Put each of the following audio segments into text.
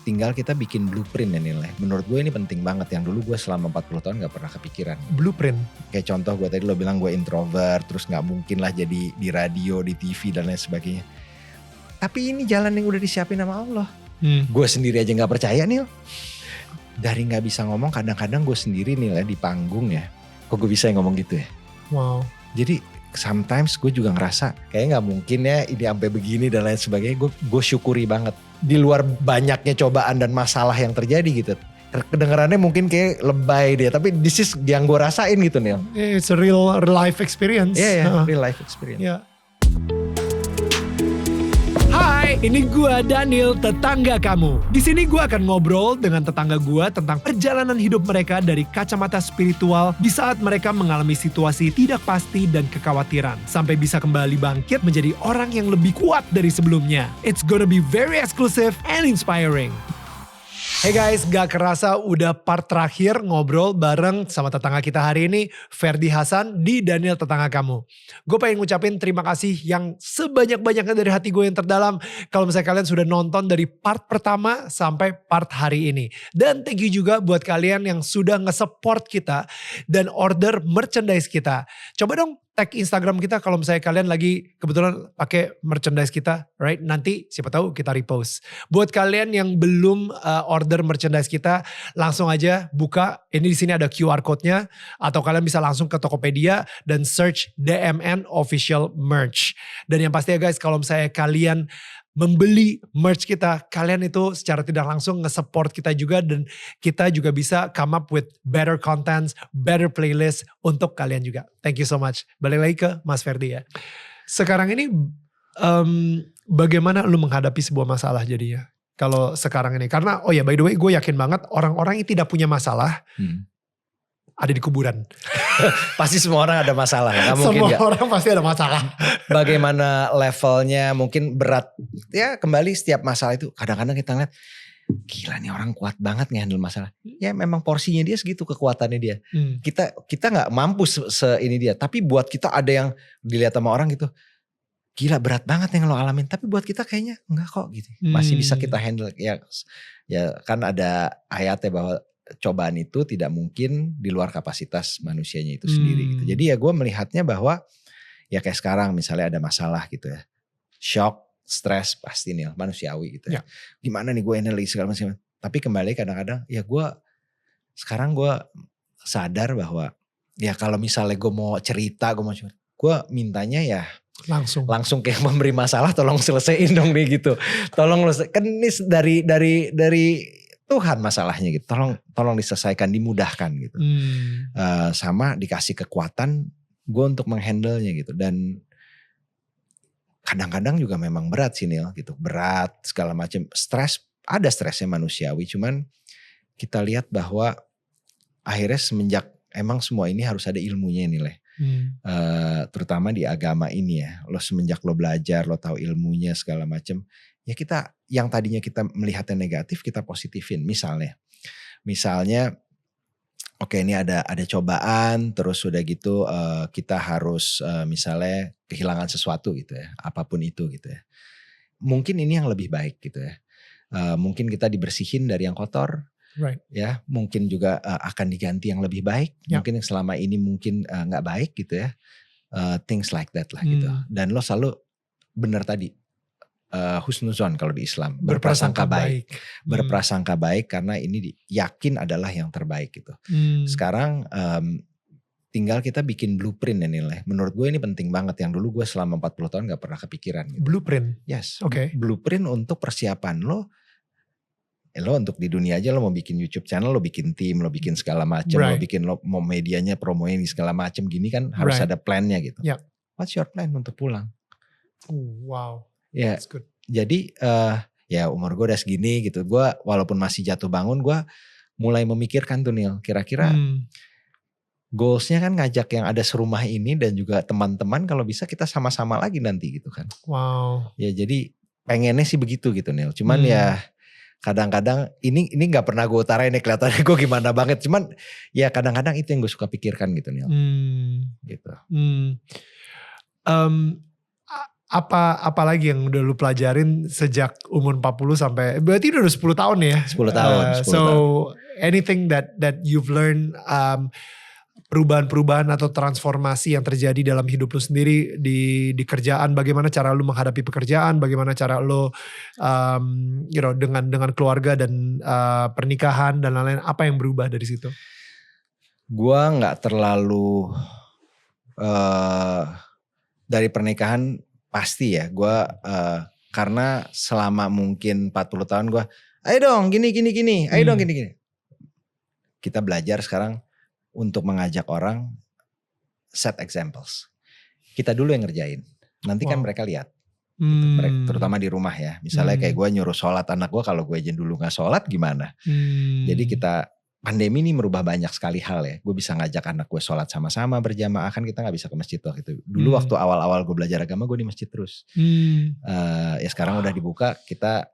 tinggal kita bikin blueprint ya nilai. Menurut gue ini penting banget, yang dulu gue selama 40 tahun gak pernah kepikiran. Blueprint? Kayak contoh gue tadi lo bilang gue introvert, terus gak mungkin lah jadi di radio, di TV dan lain sebagainya. Tapi ini jalan yang udah disiapin sama Allah. Gue sendiri aja gak percaya nih. Dari gak bisa ngomong, kadang-kadang gue sendiri nih lah di panggung ya. Kok gue bisa ngomong gitu ya? Wow. Jadi sometimes gue juga ngerasa kayak gak mungkin ya ini sampai begini dan lain sebagainya. Gue syukuri banget. Di luar banyaknya cobaan dan masalah yang terjadi gitu. Kedengarannya mungkin kayak lebay dia, tapi this is yang gue rasain gitu Neil. It's a real life experience. Iya, real life experience. Yeah. Hai, ini gua Daniel, tetangga kamu. Di sini gua akan ngobrol dengan tetangga gua tentang perjalanan hidup mereka dari kacamata spiritual di saat mereka mengalami situasi tidak pasti dan kekhawatiran, sampai bisa kembali bangkit menjadi orang yang lebih kuat dari sebelumnya. It's gonna be very exclusive and inspiring. Hey guys, gak kerasa udah part terakhir ngobrol bareng sama tetangga kita hari ini, Ferdy Hasan di Daniel Tetangga Kamu. Gue pengen ngucapin terima kasih yang sebanyak-banyaknya dari hati gue yang terdalam. Kalau misalnya kalian sudah nonton dari part pertama sampai part hari ini. Dan thank you juga buat kalian yang sudah nge-support kita dan order merchandise kita. Coba dong tag Instagram kita kalau misalnya kalian lagi kebetulan pakai merchandise kita, right? Nanti siapa tahu kita repost. Buat kalian yang belum order merchandise kita, langsung aja buka. Ini di sini ada QR code-nya, atau kalian bisa langsung ke Tokopedia dan search DMN Official Merch. Dan yang pasti ya guys, kalau misalnya kalian membeli merch kita, kalian itu secara tidak langsung nge-support kita juga, dan kita juga bisa come up with better contents, better playlist untuk kalian juga. Thank you so much. Balik lagi ke Mas Ferdy ya. Sekarang ini bagaimana lu menghadapi sebuah masalah jadinya? Kalau sekarang ini, karena oh ya by the way gue yakin banget orang-orang yang tidak punya masalah ada di kuburan. Pasti semua orang ada masalah. Semua orang pasti ada masalah. Bagaimana levelnya mungkin berat. Ya kembali setiap masalah itu kadang-kadang kita ngeliat, gila nih orang kuat banget ngehandle masalah. Ya memang porsinya dia segitu, kekuatannya dia. Kita gak mampu ini dia. Tapi buat kita ada yang dilihat sama orang gitu, gila berat banget yang lo alamin. Tapi buat kita kayaknya enggak kok gitu. Masih bisa kita handle. Ya kan ada ayatnya bahwa cobaan itu tidak mungkin di luar kapasitas manusianya itu sendiri gitu. Jadi ya gue melihatnya bahwa ya kayak sekarang misalnya ada masalah gitu ya. Shock, stres pasti nih manusiawi gitu ya. Gimana nih gue handle segala macam. Tapi kembali kadang-kadang ya sekarang gue sadar bahwa ya kalau misalnya gue mau cerita, gue mintanya ya langsung kayak memberi masalah, tolong selesaiin dong nih gitu. Tolong kan ini dari Tuhan masalahnya gitu, tolong diselesaikan, dimudahkan gitu. Sama dikasih kekuatan gue untuk menghandle-nya gitu. Dan kadang-kadang juga memang berat sih Nil gitu, berat segala macam, stres, ada stresnya manusiawi. Cuman kita lihat bahwa akhirnya semenjak emang semua ini harus ada ilmunya nih terutama di agama ini ya. Lo semenjak lo belajar, lo tahu ilmunya segala macam. Ya kita yang tadinya kita melihatnya negatif kita positifin. Misalnya oke ini ada cobaan, terus udah gitu kita harus misalnya kehilangan sesuatu gitu ya, apapun itu gitu ya. Mungkin ini yang lebih baik gitu ya. Mungkin kita dibersihin dari yang kotor, right. Ya. Mungkin juga akan diganti yang lebih baik. Mungkin yang selama ini mungkin nggak baik gitu ya. Things like that lah gitu. Dan lo selalu benar tadi. Husnuzon kalau di Islam, berprasangka baik. Berprasangka baik karena ini yakin adalah yang terbaik gitu. Sekarang tinggal kita bikin blueprint ya nilai. Menurut gue ini penting banget, yang dulu gue selama 40 tahun gak pernah kepikiran gitu. Blueprint? Yes. Okay. Blueprint untuk persiapan lo untuk di dunia aja lo mau bikin YouTube channel, lo bikin tim, lo bikin segala macam, right. Lo mau medianya promoin segala macam gini kan harus ada plannya gitu. What's your plan untuk pulang? Wow. Ya, jadi ya umur gue udah segini gitu. Gue walaupun masih jatuh bangun, gue mulai memikirkan tuh Nil. Kira-kira goalsnya kan ngajak yang ada serumah ini dan juga teman-teman kalau bisa kita sama-sama lagi nanti gitu kan. Wow. Ya jadi pengennya sih begitu gitu Nil. Cuman ya kadang-kadang ini gak pernah gue utarain ya, kelihatannya gue gimana banget. Cuman ya kadang-kadang itu yang gue suka pikirkan gitu Nil. Gitu. apa lagi yang udah lu pelajarin sejak umur 40 sampai berarti udah 10 tahun ya? 10 tahun. 10 so tahun. anything that you've learned, perubahan-perubahan atau transformasi yang terjadi dalam hidup lu sendiri di kerjaan, bagaimana cara lu menghadapi pekerjaan, bagaimana cara lu dengan keluarga dan pernikahan dan lain-lain, apa yang berubah dari situ? Gua nggak terlalu dari pernikahan pasti ya. Gua karena selama mungkin 40 tahun gua, ayo dong gini, ayo dong gini. Kita belajar sekarang untuk mengajak orang set examples. Kita dulu yang ngerjain. Nanti kan mereka lihat. Gitu. Terutama di rumah ya. Misalnya kayak gue nyuruh sholat anak gue, kalau gue aja dulu gak sholat gimana. Jadi pandemi ini merubah banyak sekali hal ya. Gue bisa ngajak anak gue sholat sama-sama berjamaah, kan kita gak bisa ke masjid waktu itu. Dulu waktu awal-awal gue belajar agama gue di masjid terus. Ya sekarang udah dibuka, kita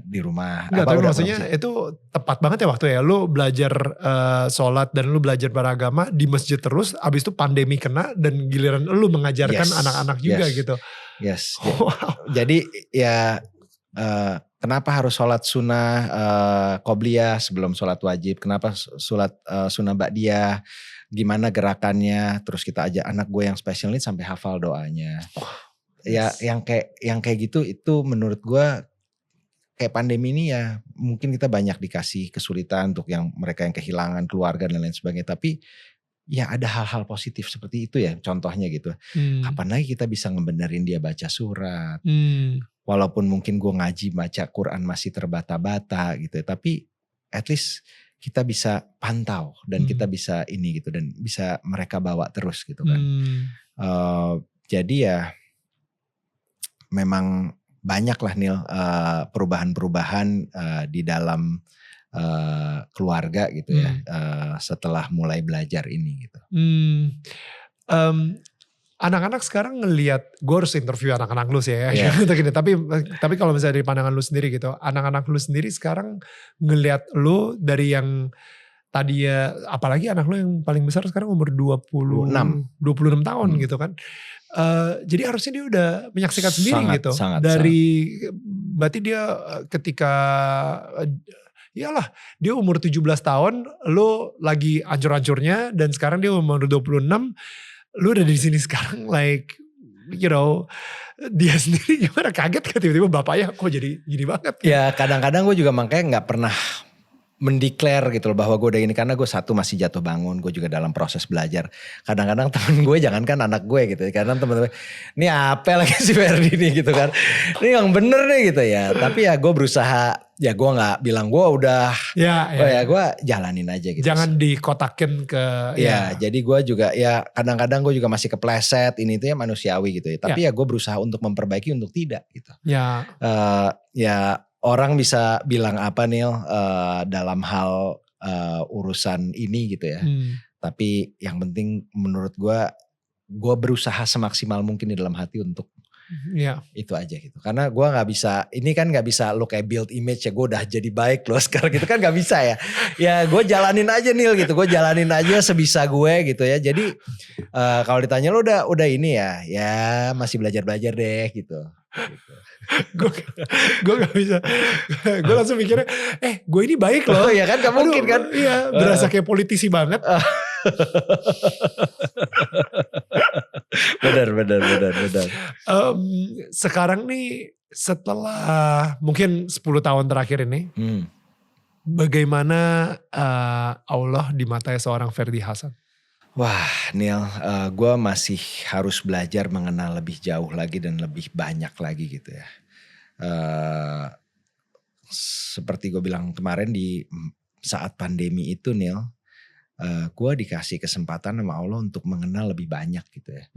di rumah. Enggak, tapi maksudnya itu tepat banget ya waktu ya. Lu belajar sholat dan lu belajar beragama di masjid terus. Abis itu pandemi kena dan giliran lu mengajarkan anak-anak juga gitu. Yes. Jadi ya kenapa harus sholat sunnah qobliyah sebelum sholat wajib? Kenapa sholat sunnah ba'diyah? Gimana gerakannya? Terus kita ajak anak gue yang special needs sampai hafal doanya. Ya yang kayak gitu, itu menurut gue kayak pandemi ini ya mungkin kita banyak dikasih kesulitan untuk yang mereka yang kehilangan keluarga dan lain sebagainya. Tapi ya ada hal-hal positif seperti itu ya contohnya gitu. Kapan lagi kita bisa ngebenerin dia baca surat. Walaupun mungkin gue ngaji baca Quran masih terbata-bata gitu ya. Tapi at least kita bisa pantau dan kita bisa ini gitu. Dan bisa mereka bawa terus gitu kan. Jadi ya memang banyak lah Nil perubahan-perubahan di dalam keluarga gitu ya. Setelah mulai belajar ini gitu. Anak-anak sekarang ngelihat, gue harus interview anak-anak lu sih ya. Yeah. tapi kalau misalnya dari pandangan lu sendiri gitu, anak-anak lu sendiri sekarang ngelihat lu dari yang tadi ya, apalagi anak lu yang paling besar sekarang umur 26 tahun gitu kan. Jadi harusnya dia udah menyaksikan sendiri gitu. Berarti dia ketika iyalah dia umur 17 tahun, lu lagi ancur-ancurnya, dan sekarang dia umur 26, lu udah di sini sekarang, like dia sendiri gimana, kaget kan tiba-tiba bapaknya kok jadi gini banget kan? Ya kadang-kadang gue juga makanya gak pernah mendeklar gitu loh bahwa gue udah ini, karena gue satu masih jatuh bangun, gue juga dalam proses belajar. Kadang-kadang temen gue, jangankan anak gue gitu, karena temen-temen ini apa lagi si Ferdi nih gitu kan, ini yang bener nih gitu ya. Tapi ya gue berusaha, ya gue gak bilang gue udah, gue jalanin aja gitu. Jangan dikotakin ke jadi gue juga ya kadang-kadang gue juga masih kepleset, ini itu ya manusiawi gitu ya. Tapi ya gue berusaha untuk memperbaiki untuk tidak gitu. Orang bisa bilang apa Nil dalam hal urusan ini gitu ya. Tapi yang penting menurut gue berusaha semaksimal mungkin di dalam hati untuk itu aja gitu. Karena gue gak bisa, ini kan gak bisa lo kayak build image ya gue udah jadi baik loh sekarang gitu kan, gak bisa ya. Ya gue jalanin aja Nil gitu, gue jalanin aja sebisa gue gitu ya. Jadi kalau ditanya lo udah ini ya masih belajar-belajar deh gitu. Gue gak bisa, gue langsung mikirnya gue ini baik loh. Ya kan gak mungkin kan. Iya, berasa kayak politisi banget. Benar. Sekarang nih setelah mungkin 10 tahun terakhir ini, bagaimana Allah di mata seorang Ferdi Hasan? Wah Nil, gue masih harus belajar mengenal lebih jauh lagi dan lebih banyak lagi gitu ya. Seperti gue bilang kemarin di saat pandemi itu Nil, gue dikasih kesempatan sama Allah untuk mengenal lebih banyak gitu ya.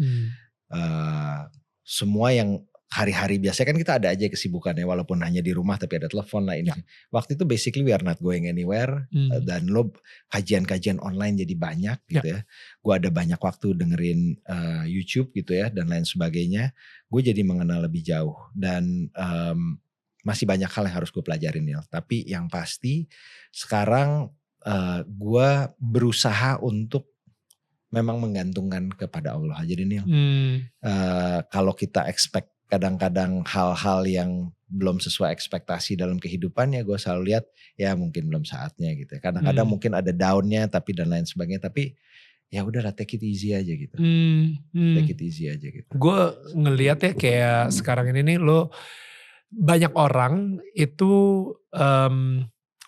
Semua yang hari-hari biasanya kan kita ada aja kesibukannya, walaupun hanya di rumah tapi ada telepon lah ini. Waktu itu basically we are not going anywhere, dan lo kajian-kajian online jadi banyak gitu ya. Gue ada banyak waktu dengerin YouTube gitu ya dan lain sebagainya. Gue jadi mengenal lebih jauh dan masih banyak hal yang harus gue pelajarin ya. Tapi yang pasti sekarang gue berusaha untuk memang menggantungkan kepada Allah aja deh Neil. Kalau kita expect kadang-kadang hal-hal yang belum sesuai ekspektasi dalam kehidupan, ya gue selalu lihat ya mungkin belum saatnya gitu. Kadang-kadang mungkin ada downnya tapi dan lain sebagainya, tapi ya udahlah take it easy aja gitu. Take it easy aja gitu. Gue ngeliat ya kayak sekarang ini nih lo banyak orang itu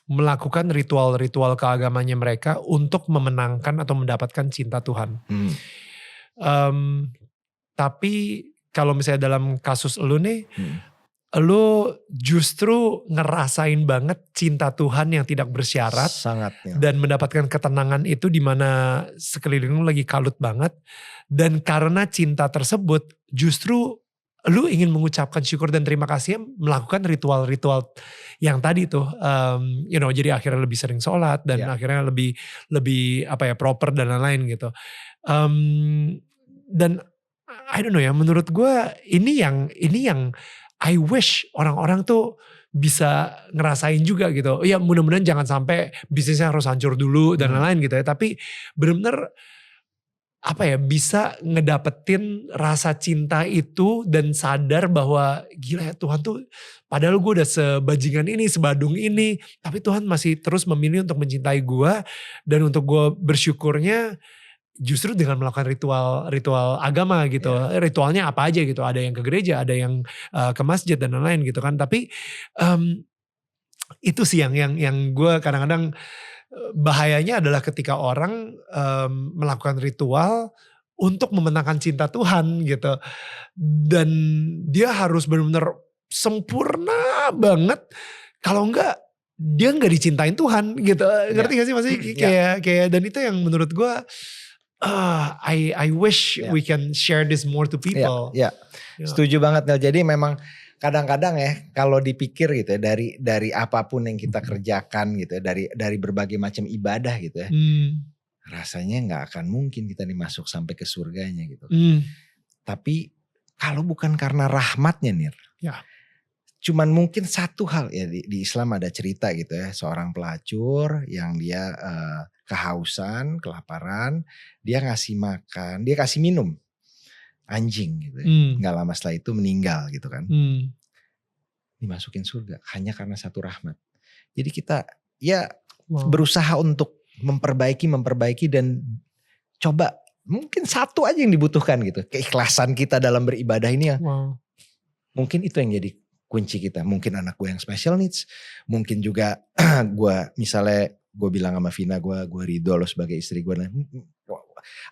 melakukan ritual-ritual keagamannya mereka untuk memenangkan atau mendapatkan cinta Tuhan. Tapi kalau misalnya dalam kasus lu nih, lu justru ngerasain banget cinta Tuhan yang tidak bersyarat. Sangat. Dan mendapatkan ketenangan itu di mana sekeliling lu lagi kalut banget. Dan karena cinta tersebut justru lu ingin mengucapkan syukur dan terima kasih melakukan ritual-ritual yang tadi tuh, jadi akhirnya lebih sering sholat dan akhirnya lebih proper dan lain-lain gitu. Dan I don't know ya, menurut gue ini yang I wish orang-orang tuh bisa ngerasain juga gitu. Ya mudah-mudahan jangan sampai bisnisnya harus hancur dulu dan lain-lain gitu ya. Tapi benar-benar bisa ngedapetin rasa cinta itu dan sadar bahwa gila ya Tuhan tuh padahal gue udah sebajingan ini, sebadung ini, tapi Tuhan masih terus memilih untuk mencintai gue dan untuk gue bersyukurnya justru dengan melakukan ritual agama gitu. Ritualnya apa aja gitu, ada yang ke gereja, ada yang ke masjid dan lain-lain gitu kan. Tapi itu sih yang gue kadang-kadang bahayanya adalah ketika orang melakukan ritual untuk memenangkan cinta Tuhan gitu. Dan dia harus benar-benar sempurna banget. Kalau enggak dia enggak dicintain Tuhan gitu. Ngerti gak sih maksudnya? Kayak dan itu yang menurut gue I wish we can share this more to people. Setuju banget Nel. Jadi memang kadang-kadang ya kalau dipikir gitu ya dari apapun yang kita kerjakan gitu ya, dari berbagai macam ibadah gitu ya, rasanya nggak akan mungkin kita dimasuk sampai ke surganya gitu. Tapi kalau bukan karena rahmatnya Nir, cuman mungkin satu hal ya di Islam ada cerita gitu ya, seorang pelacur yang dia kehausan, kelaparan, dia ngasih makan, dia kasih minum anjing gitu ya. Gak lama setelah itu meninggal gitu kan. Dimasukin surga hanya karena satu rahmat. Jadi kita berusaha untuk memperbaiki dan coba mungkin satu aja yang dibutuhkan gitu. Keikhlasan kita dalam beribadah ini ya. Mungkin itu yang jadi kunci kita. Mungkin anak gue yang special needs. Mungkin juga gue bilang sama Vina gue ridho lo sebagai istri gue.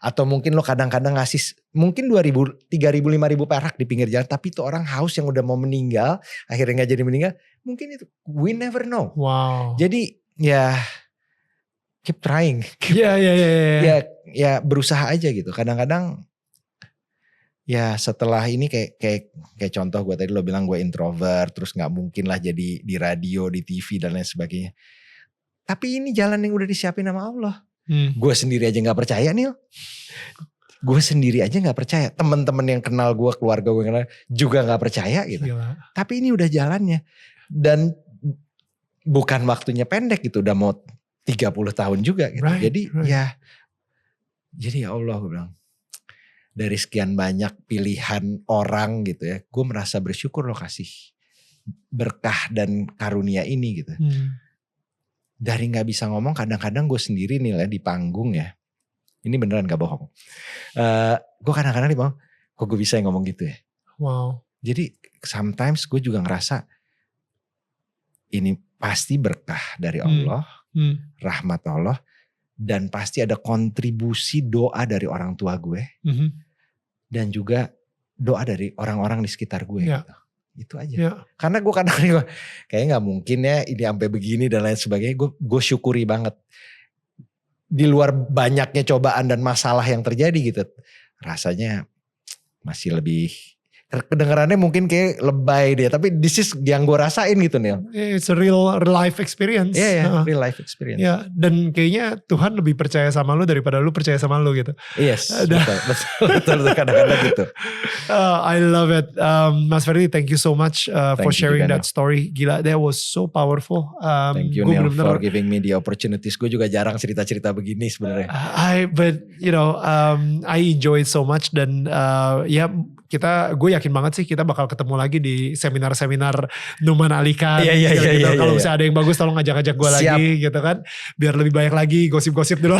Atau mungkin lo kadang-kadang ngasih mungkin 2.000, 3.000, 5.000 perak di pinggir jalan. Tapi itu orang haus yang udah mau meninggal. Akhirnya gak jadi meninggal. Mungkin itu. We never know. Jadi ya keep trying. Ya berusaha aja gitu. Kadang-kadang ya setelah ini kayak contoh gue tadi lo bilang gue introvert. Terus gak mungkin lah jadi di radio, di TV dan lain sebagainya. Tapi ini jalan yang udah disiapin sama Allah. Gue sendiri aja gak percaya Nil. Gue sendiri aja gak percaya. Temen-temen yang kenal gue, keluarga gue kenal juga gak percaya gitu. Gila. Tapi ini udah jalannya. Dan bukan waktunya pendek gitu. Udah mau 30 tahun juga gitu. Jadi ya Allah gue bilang. Dari sekian banyak pilihan orang gitu ya. Gue merasa bersyukur lo kasih berkah dan karunia ini gitu. Dari gak bisa ngomong kadang-kadang gue sendiri nih lah di panggung ya. Ini beneran gak bohong. Gue kadang-kadang di panggung, kok gue bisa ngomong gitu ya. Jadi sometimes gue juga ngerasa ini pasti berkah dari Allah, rahmat Allah. Dan pasti ada kontribusi doa dari orang tua gue. Dan juga doa dari orang-orang di sekitar gue gitu. Itu aja. Karena gue kadang-kadang kayaknya gak mungkin ya ini sampai begini dan lain sebagainya. Gue syukuri banget. Di luar banyaknya cobaan dan masalah yang terjadi gitu. Rasanya masih lebih kedengarannya mungkin kayak lebay dia, tapi this is yang gue rasain gitu Neil. It's a real life experience. Iya, real life experience. Ya, dan kayaknya Tuhan lebih percaya sama lu daripada lu percaya sama lu gitu. Yes, betul kadang-kadang gitu. I love it. Mas Ferdi, thank you so much for sharing juga, that story. Gila, that was so powerful. Thank you Neil for giving me the opportunities. Gue juga jarang cerita-cerita begini sebenarnya. But you know, I enjoy it so much dan ya gue yakin banget sih kita bakal ketemu lagi di seminar-seminar Numan Alikan. Iya. Kalau misalnya ada yang bagus tolong ajak-ajak gue lagi gitu kan. Biar lebih banyak lagi gosip-gosip dulu.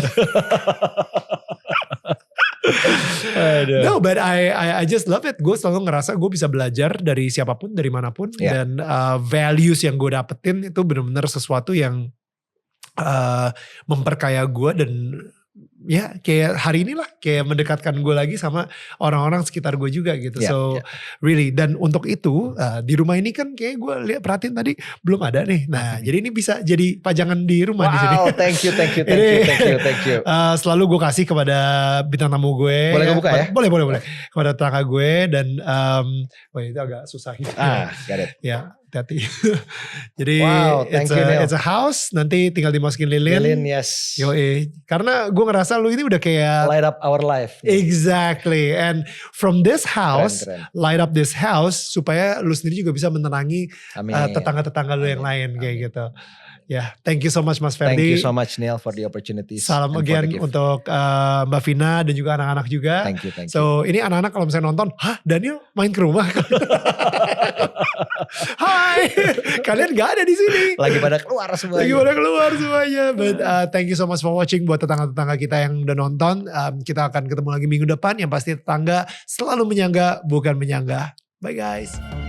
No, but I just love it. Gue selalu ngerasa gue bisa belajar dari siapapun, dari manapun. Dan values yang gue dapetin itu benar-benar sesuatu yang memperkaya gue dan ya kayak hari inilah kayak mendekatkan gue lagi sama orang-orang sekitar gue juga gitu. Really, dan untuk itu di rumah ini kan kayak gue lihat perhatiin tadi belum ada nih. Nah, jadi ini bisa jadi pajangan di rumah di sini. Wow, thank you. Selalu gue kasih kepada bintang tamu gue. Boleh gue buka ya? Boleh. Kepada tetangga gue dan itu agak susah gitu. Got it. Ya, hati-hati. Jadi it's a house, nanti tinggal dimasukin lilin. Lilin, yes. Karena gue ngerasa lu ini udah kayak light up our life. Exactly. And from this house, keren. Light up this house supaya lu sendiri juga bisa menenangi tetangga-tetangga lu yang lain kayak gitu. Ya, thank you so much Mas Ferdi. Thank you so much Neil for the opportunity. Salam again untuk Mbak Vina dan juga anak-anak juga. Thank you. So ini anak-anak kalau misalnya nonton, Daniel main ke rumah. Hai, kalian gak ada di sini. Lagi pada keluar semuanya. But thank you so much for watching. Buat tetangga-tetangga kita yang udah nonton, kita akan ketemu lagi minggu depan. Yang pasti tetangga selalu menyangga bukan menyanggah. Bye guys.